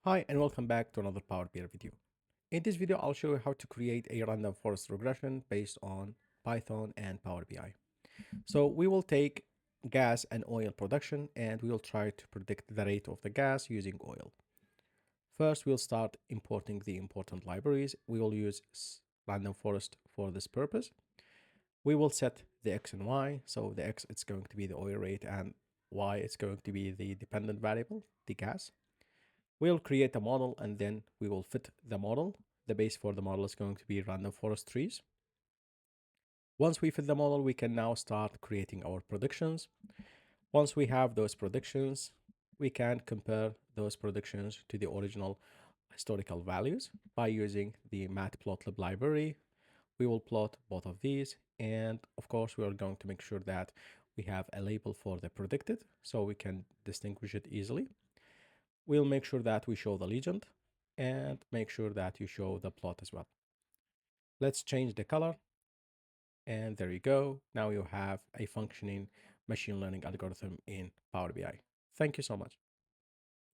Hi and welcome back to another Power BI video. In this video, I'll show you how to create a random forest regression based on Python and Power BI. So we will take gas and oil production and we will try to predict the rate of the gas using oil. First, we'll start importing the important libraries. We will use random forest for this purpose. We will set the x and y. So the x, it's going to be the oil rate, and y, it's going to be the dependent variable, the gas. We'll create a model and then we will fit the model. The base for the model is going to be random forest trees. Once we fit the model, we can now start creating our predictions. Once we have those predictions, we can compare those predictions to the original historical values by using the matplotlib library. We will plot both of these, and of course, we are going to make sure that we have a label for the predicted so we can distinguish it easily. We'll make sure that we show the legend and make sure that you show the plot as well. Let's change the color. And there you go. Now you have a functioning machine learning algorithm in Power BI. Thank you so much.